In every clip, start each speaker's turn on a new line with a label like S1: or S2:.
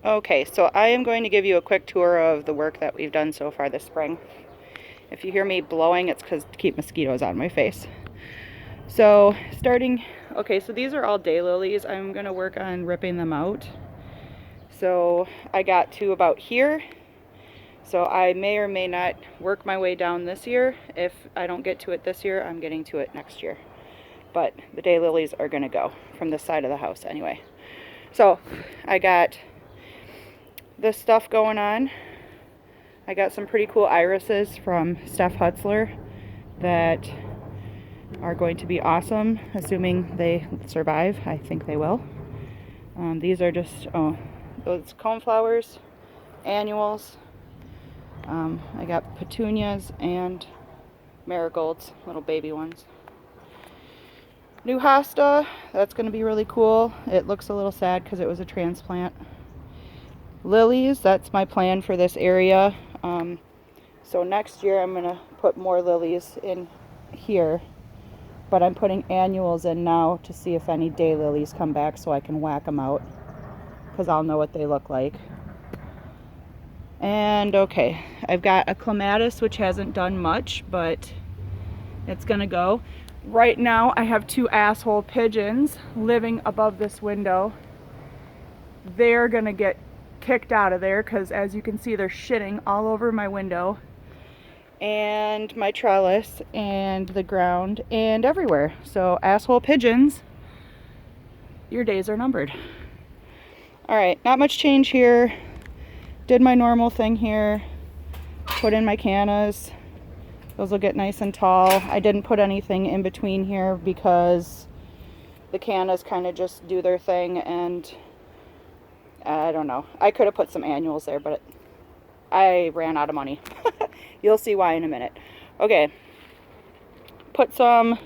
S1: Okay, so I am going to give you a quick tour of the work that we've done so far this spring. If you hear me blowing, it's because to keep mosquitoes out of my face. So okay, so these are all daylilies. I'm going to work on ripping them out. So I got to about here. So I may or may not work my way down this year. If I don't get to it this year, I'm getting to it next year. But the daylilies are going to go from this side of the house anyway. So I got this stuff going on. I got some pretty cool irises from Steph that are going to be awesome, assuming they survive. I think they will. These are just, those coneflowers, annuals. I got petunias and marigolds, little baby ones. New hosta, that's going to be really cool. It looks a little sad because it was a transplant. Lilies, that's my plan for this area. So next year I'm going to put more lilies in here, but I'm putting annuals in now to see if any daylilies come back so I can whack them out, because I'll know what they look like. And okay, I've got a clematis which hasn't done much, but it's going to go. Right now I have two asshole pigeons living above this window. They're going to get kicked out of there because, as you can see, they're shitting all over my window and my trellis and the ground and everywhere. So asshole pigeons, your days are numbered. All right, not much change here. Did my normal thing here. Put in my cannas. Those will get nice and tall. I didn't put anything in between here because the cannas kind of just do their thing, and I don't know. I could have put some annuals there, but I ran out of money. You'll see why in a minute. Okay. Put some,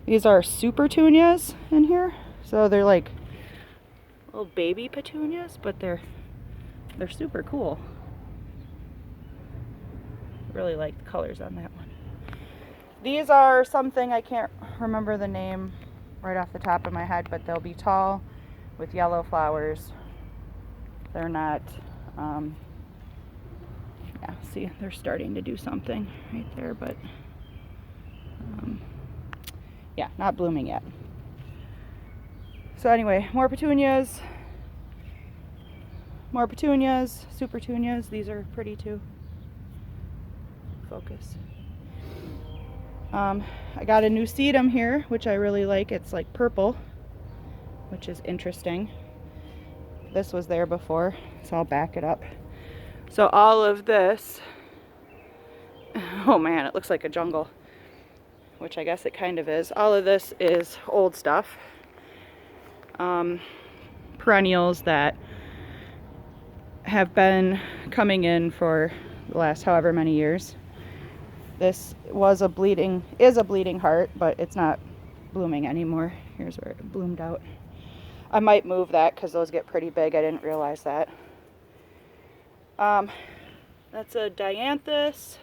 S1: these are super petunias in here. So they're like little baby petunias, but they're super cool. Really like the colors on that one. These are something, I can't remember the name right off the top of my head, but they'll be tall with yellow flowers. They're not, yeah, see, they're starting to do something right there, but yeah, not blooming yet. So anyway, more petunias, super petunias. These are pretty too. Focus. I got a new sedum here, which I really like. It's like purple, which is interesting. This was there before, so I'll back it up. So all of this, oh man, it looks like a jungle, which I guess it kind of is. All of this is old stuff. Perennials that have been coming in for the last however many years. This is a bleeding heart, but it's not blooming anymore. Here's where it bloomed out. I might move that because those get pretty big. I didn't realize that. That's a dianthus.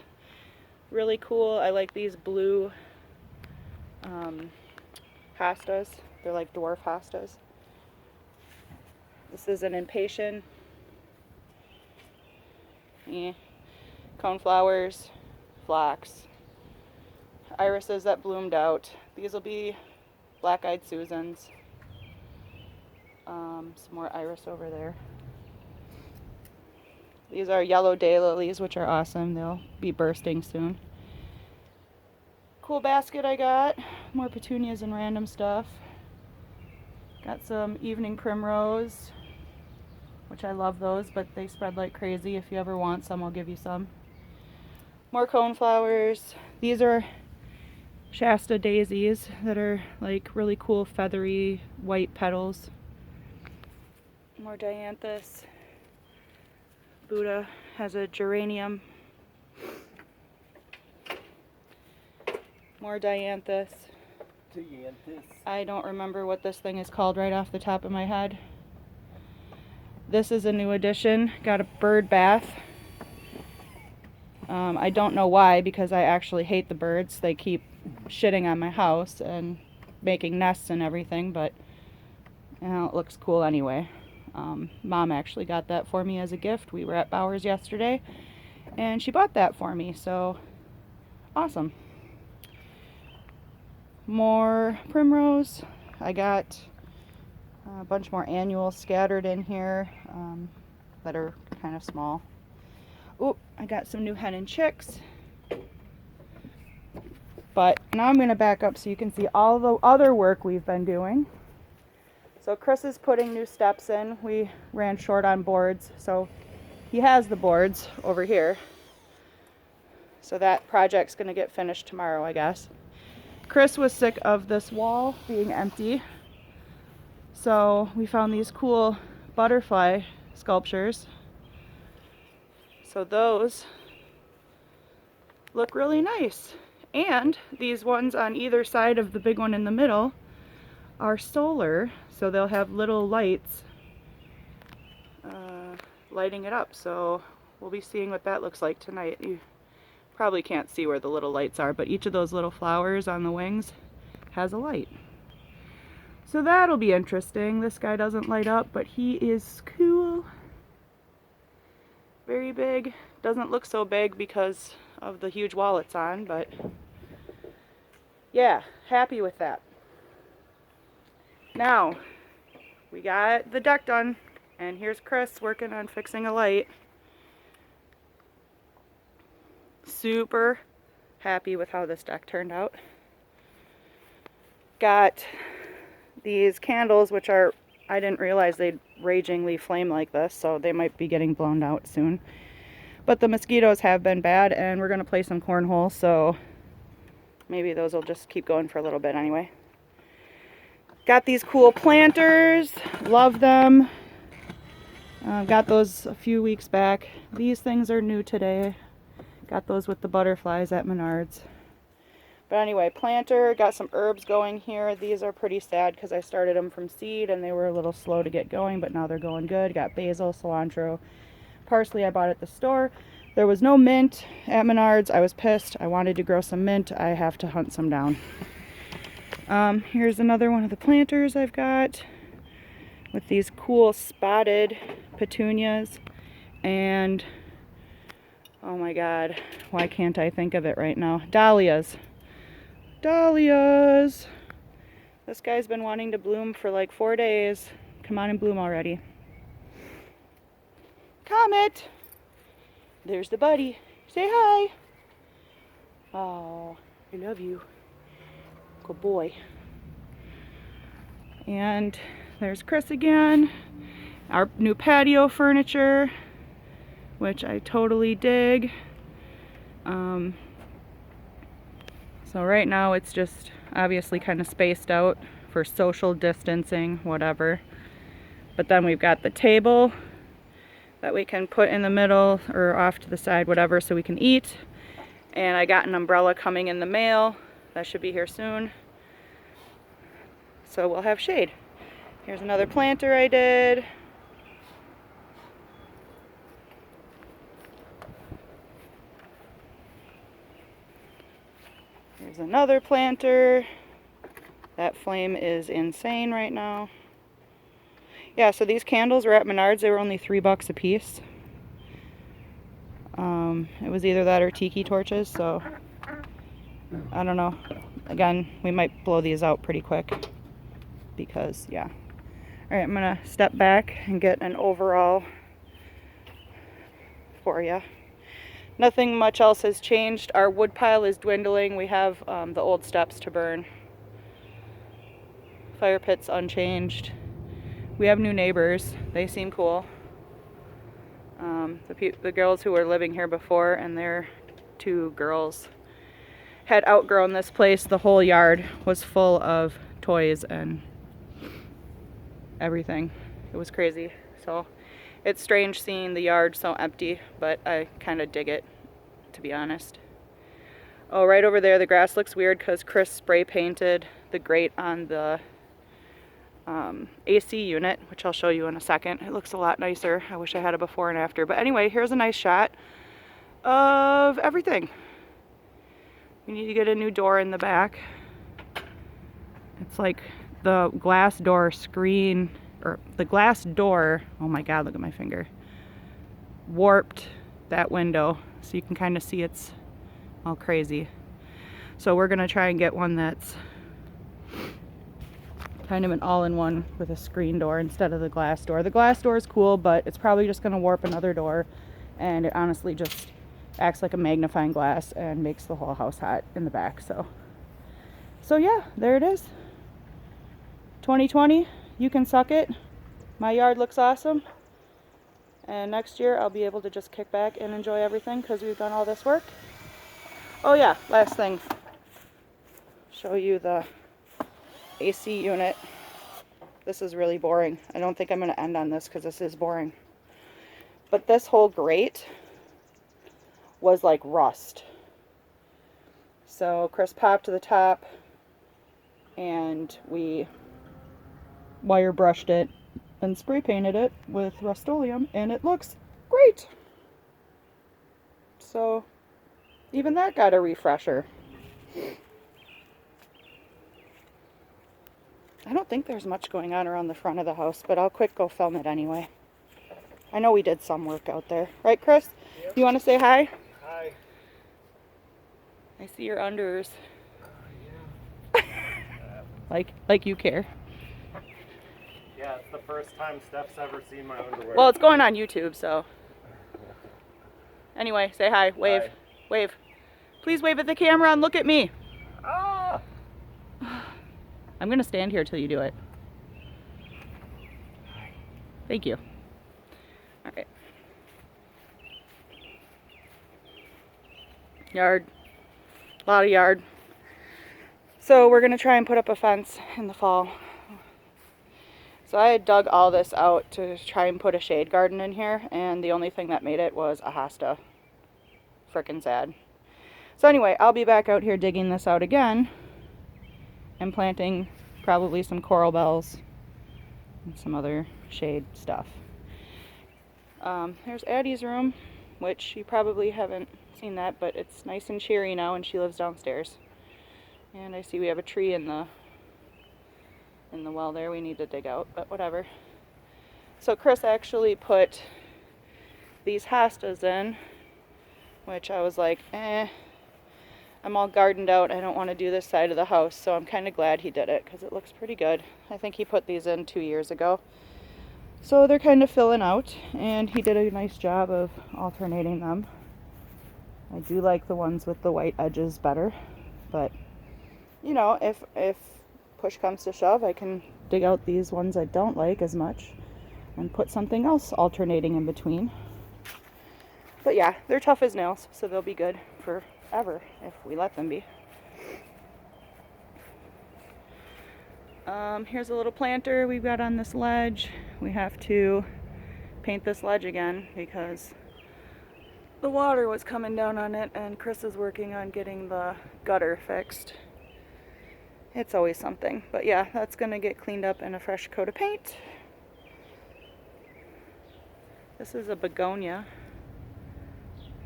S1: Really cool. I like these blue hostas. They're like dwarf hostas. This is an impatient. Yeah. Coneflowers, phlox, irises that bloomed out. These will be black-eyed Susans. Some more iris over there. These are yellow daylilies, which are awesome. They'll be bursting soon. Cool basket I got. More petunias and random stuff. Got some evening primrose, which I love those, but they spread like crazy. If you ever want some, I'll give you some. More coneflowers. These are Shasta daisies that are like really cool feathery white petals. More dianthus. Buddha has a geranium. More dianthus. I don't remember what this thing is called right off the top of my head. This is a new addition. Got a bird bath. I don't know why, because I actually hate the birds. They keep shitting on my house and making nests and everything, but you know, it looks cool anyway. Mom actually got that for me as a gift. We were at Bowers yesterday and she bought that for me, so awesome. More primrose. I got a bunch more annuals scattered in here that are kind of small. Oh, I got some new hen and chicks. But now I'm going to back up so you can see all the other work we've been doing. So Chris is putting new steps in. We ran short on boards, so he has the boards over here. So that project's going to get finished tomorrow, I guess. Chris was sick of this wall being empty, so we found these cool butterfly sculptures. So those look really nice. And these ones on either side of the big one in the middle are solar, so they'll have little lights lighting it up. So we'll be seeing what that looks like tonight. You probably can't see where the little lights are, but each of those little flowers on the wings has a light. So that'll be interesting. This guy doesn't light up, but he is cool. Very big. Doesn't look so big because of the huge wall it's on, but yeah, happy with that. Now, we got the deck done, and here's Chris working on fixing a light. Super happy with how this deck turned out. Got these candles, which are, I didn't realize they'd ragingly flame like this, so they might be getting blown out soon. But the mosquitoes have been bad, and we're going to play some cornhole, so maybe those will just keep going for a little bit anyway. Got these cool planters. Love them. Got those a few weeks back. These things are new today. Got those with the butterflies at Menards. But anyway, planter. Got some herbs going here. These are pretty sad because I started them from seed and they were a little slow to get going, but now they're going good. Got basil, cilantro, parsley I bought at the store. There was no mint at Menards. I was pissed. I wanted to grow some mint. I have to hunt some down. Here's another one of the planters I've got with these cool spotted petunias. And oh my god, why can't I think of it right now? Dahlias. Dahlias! This guy's been wanting to bloom for like 4 days. Come on and bloom already. Comet! There's the buddy. Say hi! Oh, I love you. Good boy. And there's Chris again. Our new patio furniture, which I totally dig. So right now it's just obviously kind of spaced out for social distancing, whatever. But then we've got the table that we can put in the middle or off to the side, whatever, so we can eat. And I got an umbrella coming in the mail. That should be here soon. So we'll have shade. Here's another planter I did. Here's another planter. That flame is insane right now. Yeah, so these candles were at Menards. They were only $3 a piece. It was either that or tiki torches, so I don't know. Again, we might blow these out pretty quick because, yeah. Alright, I'm going to step back and get an overall for you. Nothing much else has changed. Our wood pile is dwindling. We have the old steps to burn. Fire pit's unchanged. We have new neighbors. They seem cool. The girls who were living here before and their 2 girls had outgrown this place. The whole yard was full of toys and everything. It was crazy. So it's strange seeing the yard so empty, but I kind of dig it, to be honest. Oh, right over there the grass looks weird because Chris spray painted the grate on the AC unit, which I'll show you in a second. It looks a lot nicer. I wish I had a before and after. But anyway, here's a nice shot of everything. We need to get a new door in the back. It's like the glass door screen or the glass door, oh my God, look at my finger, warped that window. So you can kind of see it's all crazy. So we're gonna try and get one that's kind of an all-in-one with a screen door instead of the glass door. The glass door is cool, but it's probably just gonna warp another door, and it honestly just acts like a magnifying glass and makes the whole house hot in the back. So yeah, there it is. 2020, you can suck it. My yard looks awesome. And next year I'll be able to just kick back and enjoy everything because we've done all this work. Oh yeah, last thing. Show you the AC unit. This is really boring. I don't think I'm going to end on this because this is boring. But this whole grate was like rust. So Chris popped to the top and we wire brushed it and spray painted it with Rust-Oleum, and it looks great. So even that got a refresher. I don't think there's much going on around the front of the house, but I'll quick go film it anyway. I know we did some work out there. Right, Chris? Yep. You want to say hi?
S2: Hi.
S1: I see your unders.
S2: Yeah.
S1: like you care.
S2: Yeah, it's the first time Steph's ever seen my underwear.
S1: Well, it's going on YouTube, so. Anyway, say hi. Wave.
S2: Hi.
S1: Wave. Please wave at the camera and look at me.
S2: Ah!
S1: I'm going to stand here till you do it. Thank you. All right. Yard. A lot of yard. So we're going to try and put up a fence in the fall. So I had dug all this out to try and put a shade garden in here, and the only thing that made it was a hosta. Frickin' sad. So anyway, I'll be back out here digging this out again and planting probably some coral bells and some other shade stuff. There's Addie's room, which you probably haven't seen that, but it's nice and cheery now, and she lives downstairs. And I see we have a tree in the well there we need to dig out, but whatever. So Chris actually put these hostas in, which I was like, I'm all gardened out. I don't want to do this side of the house, so I'm kind of glad he did it because it looks pretty good. I think he put these in 2 years ago. So they're kind of filling out, and he did a nice job of alternating them. I do like the ones with the white edges better, but you know, if push comes to shove, I can dig out these ones I don't like as much and put something else alternating in between. But yeah, they're tough as nails, so they'll be good forever if we let them be. Here's a little planter we've got on this ledge. We have to paint this ledge again because the water was coming down on it, and Chris is working on getting the gutter fixed. It's always something. But yeah, that's going to get cleaned up in a fresh coat of paint. This is a begonia.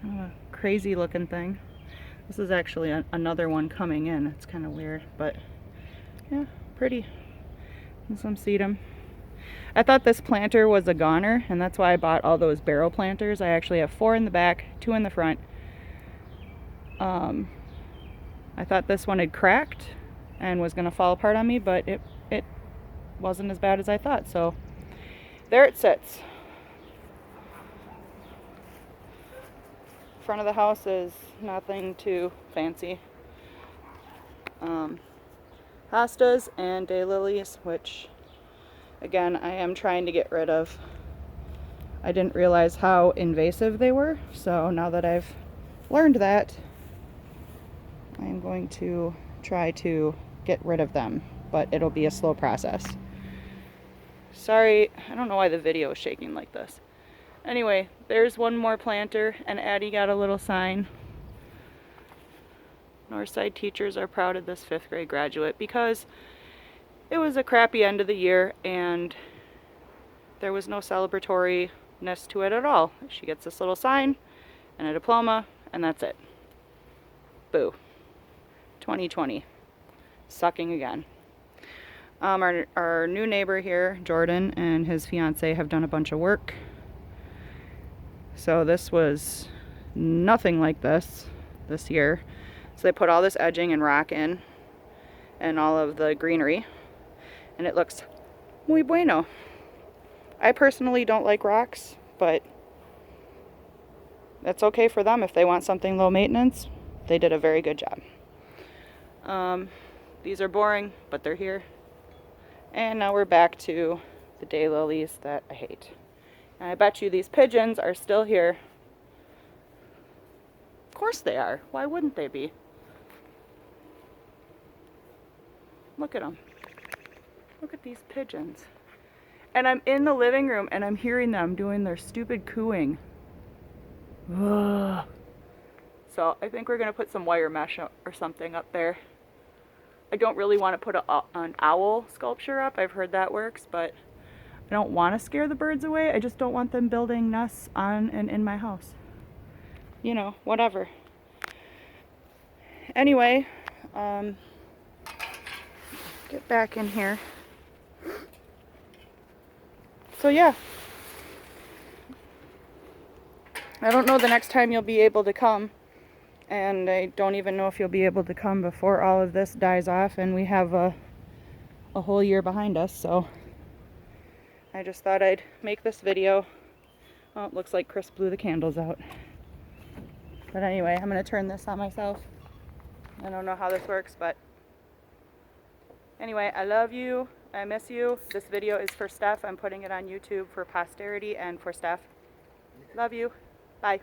S1: Oh, a crazy looking thing. This is actually another one coming in. It's kind of weird, but yeah, pretty. And some sedum. I thought this planter was a goner, and that's why I bought all those barrel planters. I actually have 4 in the back, 2 in the front. I thought this one had cracked and was going to fall apart on me, but it wasn't as bad as I thought. So there it sits. Front of the house is nothing too fancy. Hostas and daylilies, which again I am trying to get rid of. I didn't realize how invasive they were, so now that I've learned that, I am going to try to get rid of them, but it'll be a slow process. Sorry, I don't know why the video is shaking like this. Anyway, there's one more planter, and Addie got a little sign. Northside teachers are proud of this 5th grade graduate because it was a crappy end of the year and there was no celebratoriness to it at all. She gets this little sign and a diploma, and that's it. Boo. 2020. Sucking again. Our new neighbor here, Jordan, and his fiance have done a bunch of work. So this was nothing like this year. So they put all this edging and rock in and all of the greenery, and it looks muy bueno. I personally don't like rocks, but that's okay for them. If they want something low maintenance, they did a very good job. These are boring, but they're here. And now we're back to the daylilies that I hate. And I bet you these pigeons are still here. Of course they are. Why wouldn't they be? Look at them. Look at these pigeons. And I'm in the living room and I'm hearing them doing their stupid cooing. Ugh. So I think we're going to put some wire mesh or something up there. I don't really want to put an owl sculpture up. I've heard that works, but I don't want to scare the birds away. I just don't want them building nests on and in my house. You know, whatever. Anyway, get back in here. So yeah. I don't know the next time you'll be able to come. And I don't even know if you'll be able to come before all of this dies off and we have a whole year behind us. So I just thought I'd make this video. Oh, it looks like Chris blew the candles out. But anyway, I'm going to turn this on myself. I don't know how this works, but anyway, I love you. I miss you. This video is for Steph. I'm putting it on YouTube for posterity and for Steph. Love you. Bye.